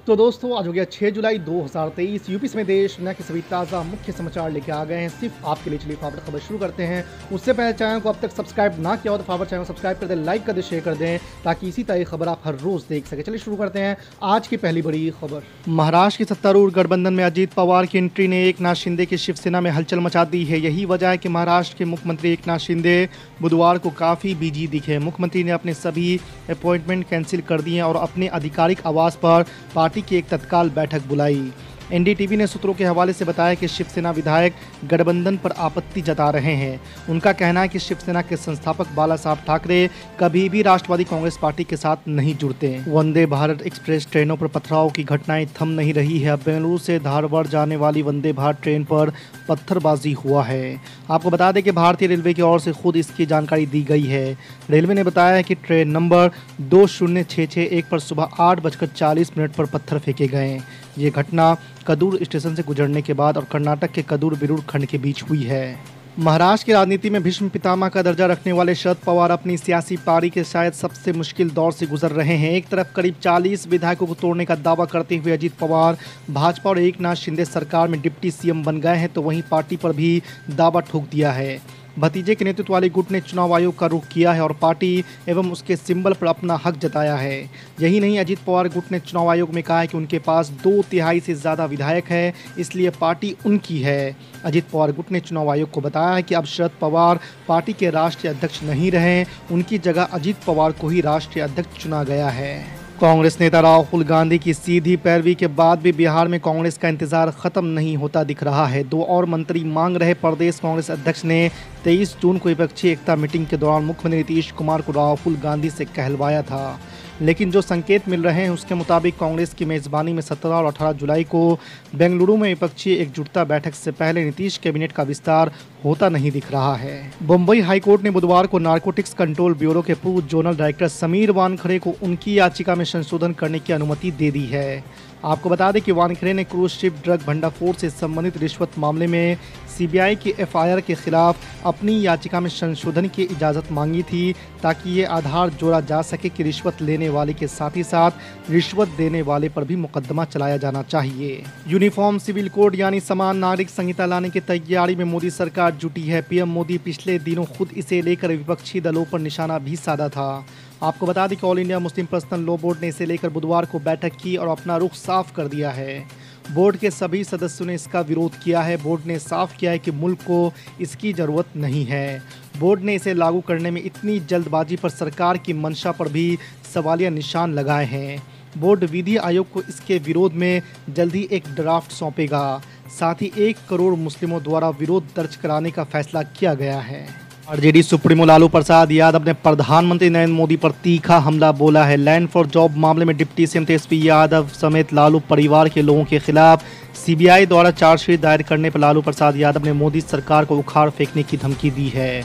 तो दोस्तों आज हो गया 6 जुलाई 2023। यूपी समेत देश दुनिया के सभी ताज़ा मुख्य समाचार लेके आ गए हैं सिर्फ आपके लिए। चलिए फॉरवर्ड खबर शुरू करते हैं। उससे पहले चैनल को अब तक सब्सक्राइब ना किया हो तो फॉरवर्ड चैनल को सब्सक्राइब कर दें, लाइक कर दें, शेयर कर दें ताकि इसी तरह की खबर आप हर रोज देख सकें। चलिए शुरू करते हैं आज की पहली बड़ी खबर। महाराष्ट्र की सत्तारूढ़ गठबंधन में अजीत पवार की एंट्री ने एकनाथ शिंदे की शिवसेना में हलचल मचा दी है। यही वजह है कि महाराष्ट्र के मुख्यमंत्री एकनाथ शिंदे बुधवार को काफ़ी बिजी दिखे। मुख्यमंत्री ने अपने सभी अपॉइंटमेंट कैंसिल कर दिए और अपने आधिकारिक आवास पर पार्टी की एक तत्काल बैठक बुलाई। एनडीटीवी ने सूत्रों के हवाले से बताया कि शिवसेना विधायक गठबंधन पर आपत्ति जता रहे हैं। उनका कहना है कि शिवसेना के संस्थापक बाला साहब ठाकरे कभी भी राष्ट्रवादी कांग्रेस पार्टी के साथ नहीं जुड़ते। वंदे भारत एक्सप्रेस ट्रेनों पर पथराव की घटनाएं थम नहीं रही है। अब बेंगलुरु से धारवाड़ जाने वाली वंदे भारत ट्रेन पर पत्थरबाजी हुआ है। आपको बता दें कि भारतीय रेलवे की ओर से खुद इसकी जानकारी दी गई है। रेलवे ने बताया है कि ट्रेन नंबर 20661 पर सुबह 8:40 पर पत्थर फेंके गए। ये घटना कदूर स्टेशन से गुजरने के बाद और कर्नाटक के कदूर बिरूर खंड के बीच हुई है। महाराष्ट्र की राजनीति में भीष्म पितामह का दर्जा रखने वाले शरद पवार अपनी सियासी पारी के शायद सबसे मुश्किल दौर से गुजर रहे हैं। एक तरफ करीब 40 विधायकों को तोड़ने का दावा करते हुए अजीत पवार भाजपा और एकनाथ शिंदे सरकार में डिप्टी सीएम बन गए हैं, तो वहीं पार्टी पर भी दावा ठोक दिया है। भतीजे के नेतृत्व वाली गुट ने चुनाव आयोग का रुख किया है और पार्टी एवं उसके सिंबल पर अपना हक जताया है। यही नहीं, अजीत पवार गुट ने चुनाव आयोग में कहा है कि उनके पास 2/3 से ज़्यादा विधायक है, इसलिए पार्टी उनकी है। अजीत पवार गुट ने चुनाव आयोग को बताया है कि अब शरद पवार पार्टी के राष्ट्रीय अध्यक्ष नहीं रहे, उनकी जगह अजीत पवार को ही राष्ट्रीय अध्यक्ष चुना गया है। कांग्रेस नेता राहुल गांधी की सीधी पैरवी के बाद भी बिहार में कांग्रेस का इंतजार खत्म नहीं होता दिख रहा है। 2 और मंत्री मांग रहे प्रदेश कांग्रेस अध्यक्ष ने 23 जून को विपक्षी एकता मीटिंग के दौरान मुख्यमंत्री नीतीश कुमार को राहुल गांधी से कहलवाया था, लेकिन जो संकेत मिल रहे हैं उसके मुताबिक कांग्रेस की मेज़बानी में 17 और 18 जुलाई को बेंगलुरु में विपक्षी एकजुटता बैठक से पहले नीतीश कैबिनेट का विस्तार होता नहीं दिख रहा है। बम्बई हाईकोर्ट ने बुधवार को नारकोटिक्स कंट्रोल ब्यूरो के पूर्व जोनल डायरेक्टर समीर वानखड़े को उनकी याचिका में संशोधन करने की अनुमति दे दी है। आपको बता दें कि वानखड़े ने क्रूज शिप ड्रग भंडाफोड़ से संबंधित रिश्वत मामले में सीबीआई की एफआईआर के खिलाफ अपनी याचिका में संशोधन की इजाज़त मांगी थी, ताकि ये आधार जोड़ा जा सके कि रिश्वत लेने वाले के साथ ही साथ रिश्वत देने वाले पर भी मुकदमा चलाया जाना चाहिए। यूनिफॉर्म सिविल कोड यानी समान नागरिक संहिता लाने की तैयारी में मोदी सरकार जुटी है। पीएम मोदी पिछले दिनों खुद इसे लेकर विपक्षी दलों पर निशाना भी साधा था। आपको बता दें कि all India Muslim personal law board ने इसे लेकर बुधवार को बैठक की और अपना रुख साफ कर दिया है। बोर्ड के सभी सदस्यों ने इसका विरोध किया है। बोर्ड ने साफ किया है कि मुल्क को इसकी ज़रूरत नहीं है। बोर्ड ने इसे लागू करने में इतनी जल्दबाजी पर सरकार की मंशा पर भी सवालिया निशान लगाए हैं। बोर्ड विधि आयोग को इसके विरोध में जल्द ही एक ड्राफ्ट सौंपेगा। साथ ही 1 करोड़ मुस्लिमों द्वारा विरोध दर्ज कराने का फैसला किया गया है। आरजेडी सुप्रीमो लालू प्रसाद यादव ने प्रधानमंत्री नरेंद्र मोदी पर तीखा हमला बोला है। लैंड फॉर जॉब मामले में डिप्टी सीएम तेजस्वी यादव समेत लालू परिवार के लोगों के खिलाफ सीबीआई द्वारा चार्जशीट दायर करने पर लालू प्रसाद यादव ने मोदी सरकार को उखाड़ फेंकने की धमकी दी है।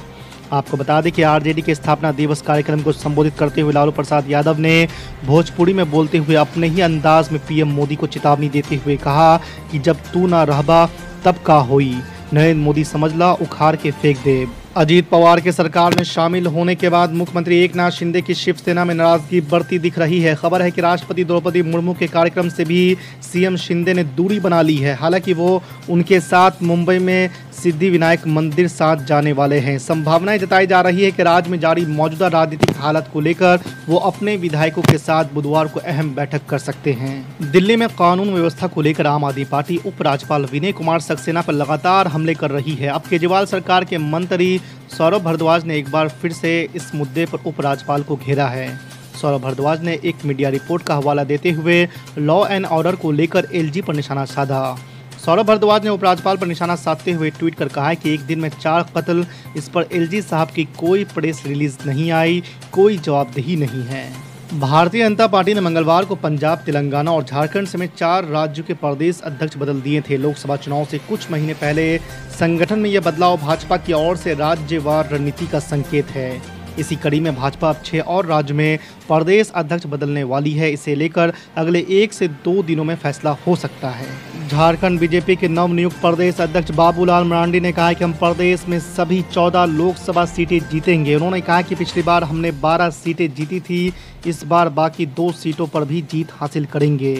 आपको बता दें कि आरजेडी के स्थापना दिवस कार्यक्रम को संबोधित करते हुए लालू प्रसाद यादव ने भोजपुरी में बोलते हुए अपने ही अंदाज में पीएम मोदी को चेतावनी देते हुए कहा कि जब तू ना रहबा तब का होई, नरेंद्र मोदी समझला उखाड़ के फेंक दे। अजीत पवार के सरकार में शामिल होने के बाद मुख्यमंत्री एकनाथ शिंदे की शिवसेना में नाराजगी बढ़ती दिख रही है। खबर है कि राष्ट्रपति द्रौपदी मुर्मू के कार्यक्रम से भी सीएम शिंदे ने दूरी बना ली है। हालांकि वो उनके साथ मुंबई में सिद्धि विनायक मंदिर साथ जाने वाले हैं। संभावनाएं जताई जा रही है कि राज्य में जारी मौजूदा राजनीतिक हालत को लेकर वो अपने विधायकों के साथ बुधवार को अहम बैठक कर सकते हैं। दिल्ली में कानून व्यवस्था को लेकर आम आदमी पार्टी उपराज्यपाल विनय कुमार सक्सेना पर लगातार हमले कर रही है। अब केजरीवाल सरकार के मंत्री सौरभ भारद्वाज ने एक बार फिर से इस मुद्दे पर उपराज्यपाल को घेरा है। सौरभ भारद्वाज ने एक मीडिया रिपोर्ट का हवाला देते हुए लॉ एंड ऑर्डर को लेकर एलजी पर निशाना साधा। सौरभ भारद्वाज ने उपराज्यपाल पर निशाना साधते हुए ट्वीट कर कहा है कि एक दिन में 4 कत्ल, इस पर एलजी साहब की कोई प्रेस रिलीज नहीं आई, कोई जवाबदेही नहीं है। भारतीय जनता पार्टी ने मंगलवार को पंजाब, तेलंगाना और झारखंड समेत 4 राज्यों के प्रदेश अध्यक्ष बदल दिए थे। लोकसभा चुनाव से कुछ महीने पहले संगठन में यह बदलाव भाजपा की ओर से राज्यवार रणनीति का संकेत है। इसी कड़ी में भाजपा अब 6 और राज्य में प्रदेश अध्यक्ष बदलने वाली है। इसे लेकर अगले 1 से 2 दिनों में फैसला हो सकता है। झारखंड बीजेपी के नवनियुक्त प्रदेश अध्यक्ष बाबूलाल मरांडी ने कहा कि हम प्रदेश में सभी 14 लोकसभा सीटें जीतेंगे। उन्होंने कहा कि पिछली बार हमने 12 सीटें जीती थी, इस बार बाकी 2 सीटों पर भी जीत हासिल करेंगे।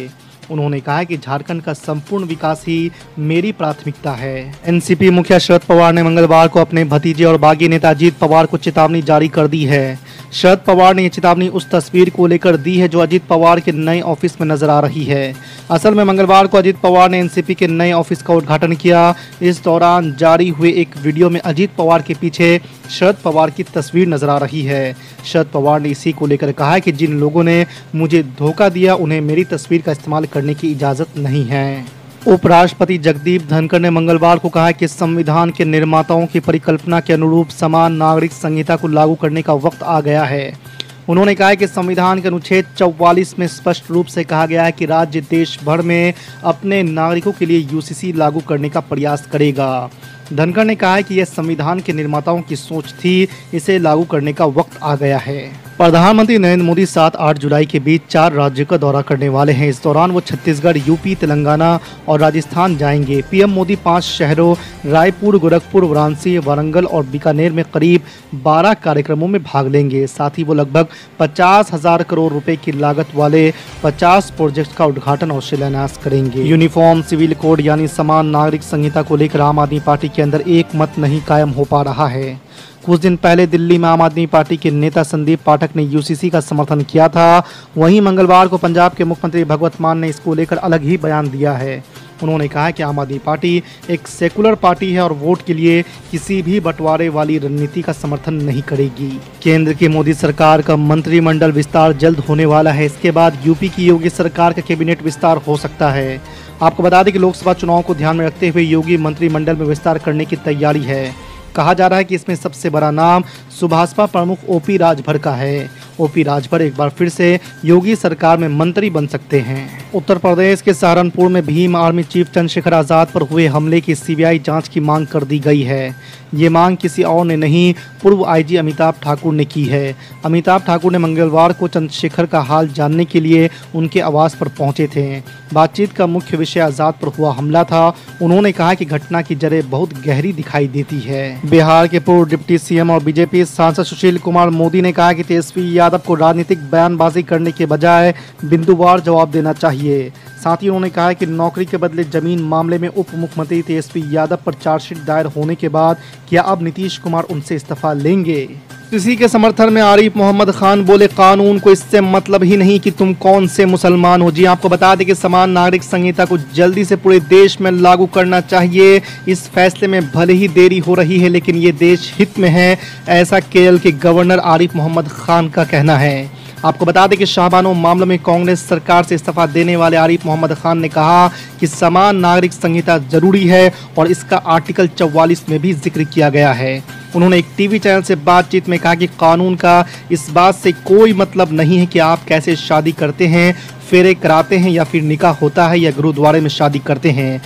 उन्होंने कहा कि झारखंड का संपूर्ण विकास ही मेरी प्राथमिकता है। एनसीपी मुखिया शरद पवार ने मंगलवार को अपने भतीजे और बागी नेता अजीत पवार को चेतावनी जारी कर दी है। शरद पवार ने यह चेतावनी उस तस्वीर को लेकर दी है जो अजीत पवार के नए ऑफिस में नजर आ रही है। असल में मंगलवार को अजीत पवार ने एनसीपी के नए ऑफिस का उद्घाटन किया। इस दौरान जारी हुए एक वीडियो में अजीत पवार के पीछे शरद पवार की तस्वीर नजर आ रही है। शरद पवार ने इसी को लेकर कहा है कि जिन लोगों ने मुझे धोखा दिया उन्हें मेरी तस्वीर का इस्तेमाल करने की इजाजत नहीं है। उपराष्ट्रपति जगदीप धनखड़ ने मंगलवार को कहा कि संविधान के निर्माताओं की परिकल्पना के अनुरूप समान नागरिक संहिता को लागू करने का वक्त आ गया है। उन्होंने कहा कि संविधान के अनुच्छेद 44 में स्पष्ट रूप से कहा गया है कि राज्य देश भर में अपने नागरिकों के लिए यूसीसी लागू करने का प्रयास करेगा। धनखड़ ने कहा है कि यह संविधान के निर्माताओं की सोच थी, इसे लागू करने का वक्त आ गया है। प्रधानमंत्री नरेंद्र मोदी 7-8 जुलाई के बीच 4 राज्यों का दौरा करने वाले हैं। इस दौरान वो छत्तीसगढ़, यूपी, तेलंगाना और राजस्थान जाएंगे। पीएम मोदी 5 शहरों रायपुर, गोरखपुर, वाराणसी, वारंगल और बीकानेर में करीब 12 कार्यक्रमों में भाग लेंगे। साथ ही वो लगभग 50,000 करोड़ रुपए की लागत वाले 50 प्रोजेक्ट का उद्घाटन और शिलान्यास करेंगे। यूनिफॉर्म सिविल कोड यानी समान नागरिक संहिता को लेकर आम आदमी पार्टी के अंदर एक मत नहीं कायम हो पा रहा है। कुछ दिन पहले दिल्ली में आम आदमी पार्टी के नेता संदीप पाठक ने यूसीसी का समर्थन किया था। वहीं मंगलवार को पंजाब के मुख्यमंत्री भगवंत मान ने इसको लेकर अलग ही बयान दिया है। उन्होंने कहा कि आम आदमी पार्टी एक सेकुलर पार्टी है और वोट के लिए किसी भी बंटवारे वाली रणनीति का समर्थन नहीं करेगी। केंद्र की मोदी सरकार का मंत्रिमंडल विस्तार जल्द होने वाला है। इसके बाद यूपी की योगी सरकार का कैबिनेट विस्तार हो सकता है। आपको बता दें कि लोकसभा चुनाव को ध्यान में रखते हुए योगी मंत्रिमंडल में विस्तार करने की तैयारी है। कहा जा रहा है कि इसमें सबसे बड़ा नाम सुभाषपा प्रमुख ओपी राजभर का है। ओपी राजभर एक बार फिर से योगी सरकार में मंत्री बन सकते हैं। उत्तर प्रदेश के सहारनपुर में भीम आर्मी चीफ चंद्रशेखर आजाद पर हुए हमले की सीबीआई जांच की मांग कर दी गई है। ये मांग किसी और ने नहीं, पूर्व आईजी अमिताभ ठाकुर ने की है। अमिताभ ठाकुर ने मंगलवार को चंद्रशेखर का हाल जानने के लिए उनके आवास पर पहुंचे थे। बातचीत का मुख्य विषय आजाद पर हुआ हमला था। उन्होंने कहा कि घटना की जड़ें बहुत गहरी दिखाई देती है। बिहार के पूर्व डिप्टी सीएम और बीजेपी सांसद सुशील कुमार मोदी ने कहा कि तेजस्वी यादव को राजनीतिक बयानबाजी करने के बजाय बिंदुवार जवाब देना चाहिए। साथ ही उन्होंने कहा कि नौकरी के बदले जमीन मामले में उप मुख्यमंत्री तेजस्वी यादव पर चार्जशीट दायर होने के बाद क्या अब नीतीश कुमार उनसे इस्तीफा लेंगे? इसी के समर्थन में आरिफ मोहम्मद खान बोले, कानून को इससे मतलब ही नहीं कि तुम कौन से मुसलमान हो। जी आपको बता दें कि समान नागरिक संहिता को जल्दी से पूरे देश में लागू करना चाहिए। इस फैसले में भले ही देरी हो रही है लेकिन ये देश हित में है, ऐसा केरल के गवर्नर आरिफ मोहम्मद खान का कहना है। आपको बता दें कि शाहबानो मामलों में कांग्रेस सरकार से इस्तीफा देने वाले आरिफ मोहम्मद खान ने कहा कि समान नागरिक संहिता जरूरी है और इसका आर्टिकल 44 में भी जिक्र किया गया है। उन्होंने एक टीवी चैनल से बातचीत में कहा कि कानून का इस बात से कोई मतलब नहीं है कि आप कैसे शादी करते हैं, फेरे कराते हैं या फिर निकाह होता है या गुरुद्वारे में शादी करते हैं।